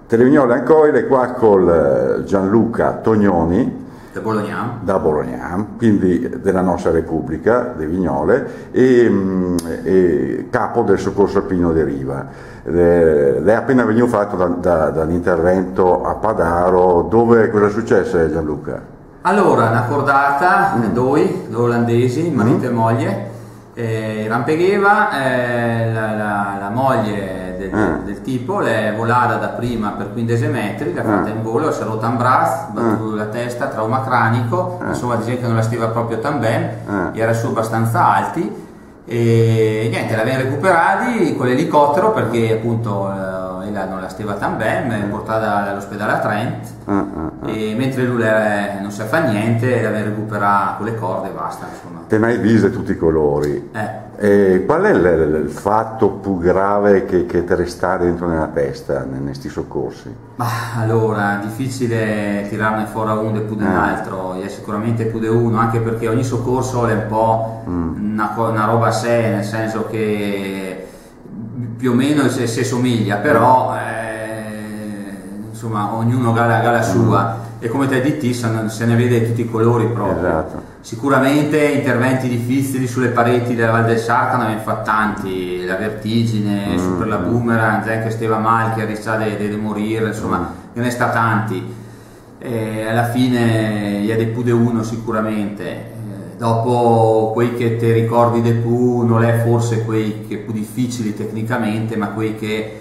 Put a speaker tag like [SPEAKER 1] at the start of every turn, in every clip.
[SPEAKER 1] Televignole Ancoile è qua con Gianluca Tognoni da Bologna, quindi della nostra Repubblica, di Vignole, e capo del soccorso alpino di Riva. Lei è appena venuto fatto dall'intervento a Padaro. Cosa è successo, Gianluca?
[SPEAKER 2] Allora, una cordata, due olandesi, marito e moglie, rampegheva, la moglie del tipo l'è volata da prima per 15 metri, l'ha fatta in volo, si è rotta un braccio, battuto la testa, trauma cranico, insomma dice che non la stiva proprio tan bene, era su abbastanza alti e niente, l'avevano recuperati con l'elicottero perché appunto non la stiva tan bene, è portata all'ospedale a Trent e mentre lui non si fa niente, l'aveva recuperata con le corde e basta, insomma.
[SPEAKER 1] Te ne hai viste tutti i colori. Qual è il fatto più grave che ti resta dentro nella testa in questi soccorsi?
[SPEAKER 2] Allora, difficile tirarne fuori uno più di un altro, è sicuramente più di uno, anche perché ogni soccorso è un po' una roba a sé, nel senso che più o meno si somiglia, però insomma ognuno ha la sua e come te dici se ne vede tutti i colori proprio.
[SPEAKER 1] Esatto.
[SPEAKER 2] Sicuramente interventi difficili sulle pareti della Val del Sarca ne abbiamo fatto tanti, la vertigine, su per la boomerang, che stava male, che rischiava di morire, insomma ne sta tanti. Alla fine gli ha dei più di uno sicuramente. Dopo quei che ti ricordi di più non è forse quei che più difficili tecnicamente, ma quei che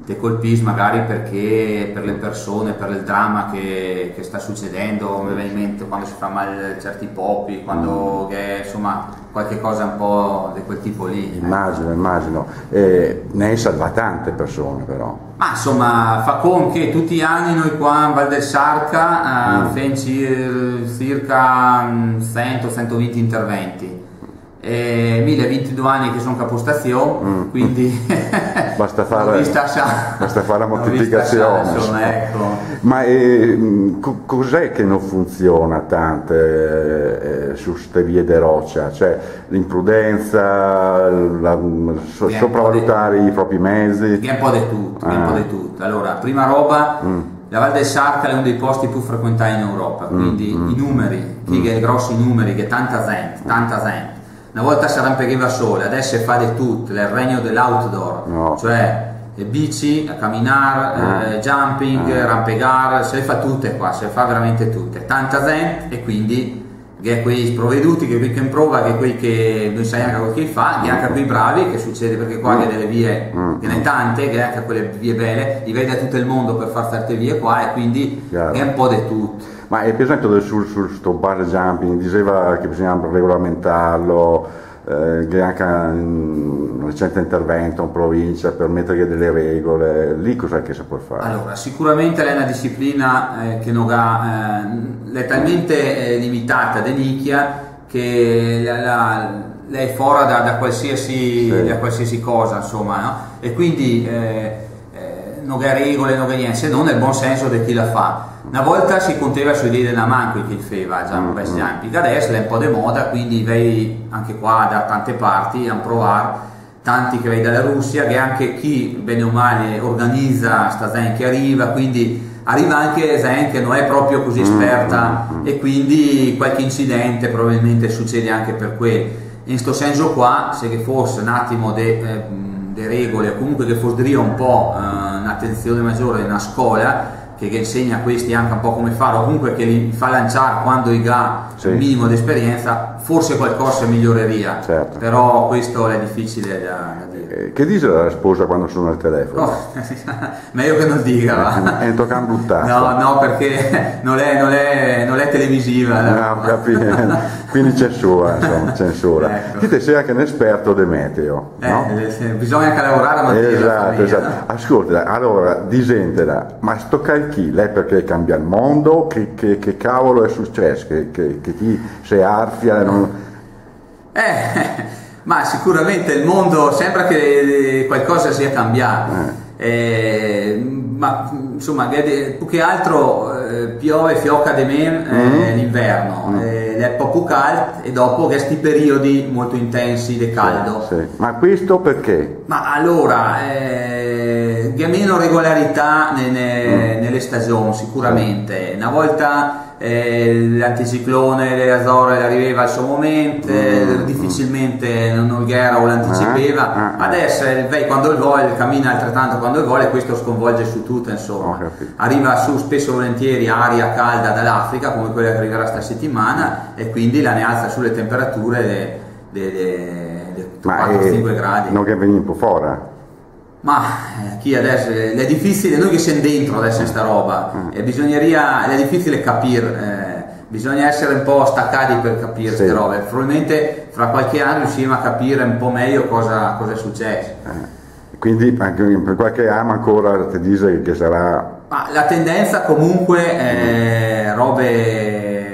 [SPEAKER 2] ti colpisci magari perché per le persone, per il dramma che sta succedendo, mi viene in mente quando si fa male certi popi, quando insomma qualche cosa un po' di quel tipo lì.
[SPEAKER 1] Immagino. Ne hai salvato tante persone però.
[SPEAKER 2] Ma insomma fa con che tutti gli anni noi qua in Val del Sarca facciamo circa 100-120 interventi. 1022 anni che sono capostazione, quindi
[SPEAKER 1] basta fare la moltiplicazione.
[SPEAKER 2] Ecco.
[SPEAKER 1] Ma cos'è che non funziona tanto su queste vie di roccia? Cioè l'imprudenza, sopravvalutare i propri mezzi?
[SPEAKER 2] È un po' di tutto, Allora, prima roba, la Val del Sarca è uno dei posti più frequentati in Europa, quindi i numeri, i grossi numeri, che tanta gente. Una volta si rampegheva sola, adesso fa di tutto, è il regno dell'outdoor, cioè le bici, a camminare, jumping, rampegare, se le fa tutte qua, se le fa veramente tutte, tanta gente e quindi che quei sprovveduti, che qui che improva, che quei che non sai anche che fa, che anche quei bravi, che succede perché qua che delle vie, che ne tante, che anche quelle vie belle, li vede a tutto il mondo per fare certe vie qua e quindi è un po' di tutto.
[SPEAKER 1] Ma è per esempio sul sto bar jumping, diceva che bisogna regolamentarlo, che anche un recente intervento in provincia per mettere delle regole, lì cos'è che si può fare?
[SPEAKER 2] Allora, sicuramente è una disciplina che non ha, è talmente limitata di nicchia che lei è fuori da qualsiasi cosa, insomma, no? E quindi non ha regole, non ha niente, se non nel buon senso di chi la fa. Una volta si contava sui diti della mano che faceva già un bel jumping, adesso è un po' di moda, quindi vai anche qua da tante parti a provare, tanti che vai dalla Russia, che anche chi bene o male organizza sta gente che arriva, quindi arriva anche gente che non è proprio così esperta e quindi qualche incidente probabilmente succede anche per quello. In questo senso qua, se che fosse un attimo di regole o comunque che fosse un po' un'attenzione maggiore in una scuola, che insegna a questi anche un po' come fare, o comunque che li fa lanciare quando gli ha un minimo di esperienza, forse qualcosa miglioreria, però questo è difficile da dire.
[SPEAKER 1] Che dice la sposa quando sono al telefono?
[SPEAKER 2] Meglio che non dica.
[SPEAKER 1] È toccando buttato.
[SPEAKER 2] No, perché non è televisiva.
[SPEAKER 1] No, quindi censura, insomma, censura.
[SPEAKER 2] Ecco.
[SPEAKER 1] Te sei anche un esperto di meteo, no?
[SPEAKER 2] Bisogna anche lavorare, ma
[SPEAKER 1] esatto. Ascolta, allora, disentela, ma sto chi? Lei perché cambia il mondo? Che cavolo è successo? Che ti sei arfia? Ma
[SPEAKER 2] sicuramente il mondo sembra che qualcosa sia cambiato. ma insomma più che altro piove fiocca de men l'inverno, è poco caldo e dopo questi periodi molto intensi di caldo.
[SPEAKER 1] Sì. Ma questo perché?
[SPEAKER 2] Ma allora c'è meno regolarità nelle stagioni sicuramente. Una volta l'anticiclone delle Azzorre arrivava al suo momento, difficilmente non era o l'anticipava. Adesso quando vuole cammina altrettanto quando vuole, questo sconvolge su tutto, insomma. Arriva su spesso e volentieri aria calda dall'Africa come quella che arriverà sta settimana e quindi la ne alza sulle temperature di 4-5 gradi.
[SPEAKER 1] Non che viene un po' fuori?
[SPEAKER 2] Ma chi adesso è difficile, noi che siamo dentro adesso in sta roba e è difficile capire, bisogna essere un po' staccati per capire queste robe. Probabilmente fra qualche anno riusciremo a capire un po' meglio cosa è successo.
[SPEAKER 1] Quindi anche per qualche anno ancora ti dice che sarà...
[SPEAKER 2] Ma la tendenza comunque è robe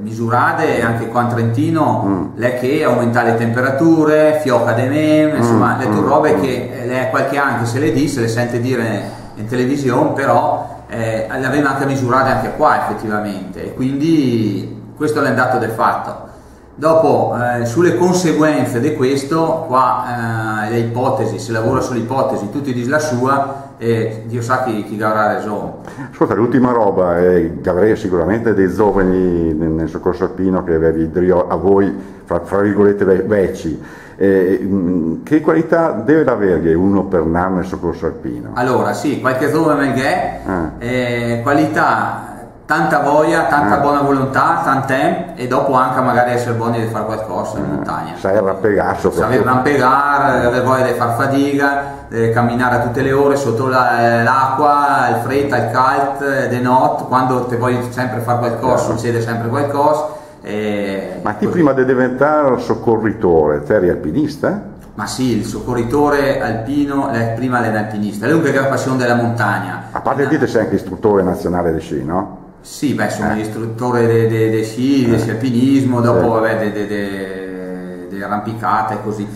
[SPEAKER 2] misurate anche qua in Trentino, le che aumenta le temperature, fiocca de meme, insomma le robe che lei qualche anno che se le sente dire in televisione, però le aveva anche misurate anche qua effettivamente, e quindi questo è il dato del fatto. Dopo sulle conseguenze di questo qua le ipotesi, si lavora sulle ipotesi, tutti dicono la sua e Dio sa chi avrà ragione.
[SPEAKER 1] Ascolta, l'ultima roba è che avrei sicuramente dei giovani nel soccorso alpino che avevi a voi fra virgolette vecchi, che qualità deve avere uno per anno nel soccorso alpino?
[SPEAKER 2] Allora sì, qualche giovane che qualità, tanta voglia, tanta buona volontà, tant'è, e dopo anche magari essere buoni di fare qualcosa in montagna.
[SPEAKER 1] Sai arrampegare,
[SPEAKER 2] saper arrampegare, avere voglia di far fatica, camminare a tutte le ore sotto l'acqua, il freddo, il caldo, di notte, quando ti voglio sempre fare qualcosa, succede sempre qualcosa.
[SPEAKER 1] Ma ti prima di diventare soccorritore, te eri alpinista?
[SPEAKER 2] Ma sì, il soccorritore alpino prima dell'alpinista, è l'unica passione della montagna.
[SPEAKER 1] A parte te sei anche istruttore nazionale di sci, no?
[SPEAKER 2] Sì, sono istruttore di sci, di alpinismo, dopo di arrampicata e così.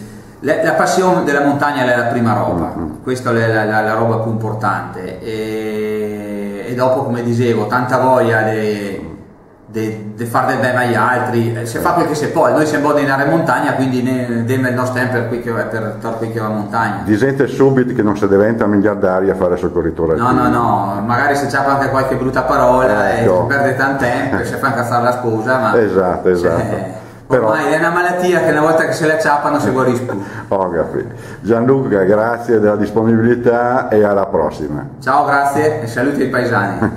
[SPEAKER 2] La passione della montagna è la prima roba, questa è la roba più importante, e dopo, come dicevo, tanta voglia di fare del bene agli altri, si fa quel che si può. Noi siamo buoni in area montagna, quindi diamo il nostro tempo per qui che va in montagna.
[SPEAKER 1] Dite subito che non si diventa miliardari a fare soccorritore alpino.
[SPEAKER 2] No, magari si c'è anche qualche brutta parola e si perde tanto tempo e si fa incazzare la sposa, ma
[SPEAKER 1] esatto. Però
[SPEAKER 2] ormai è una malattia che una volta che se la ciappano si guarisce più.
[SPEAKER 1] Gianluca, grazie della disponibilità e alla prossima.
[SPEAKER 2] Ciao, grazie e saluti ai paesani.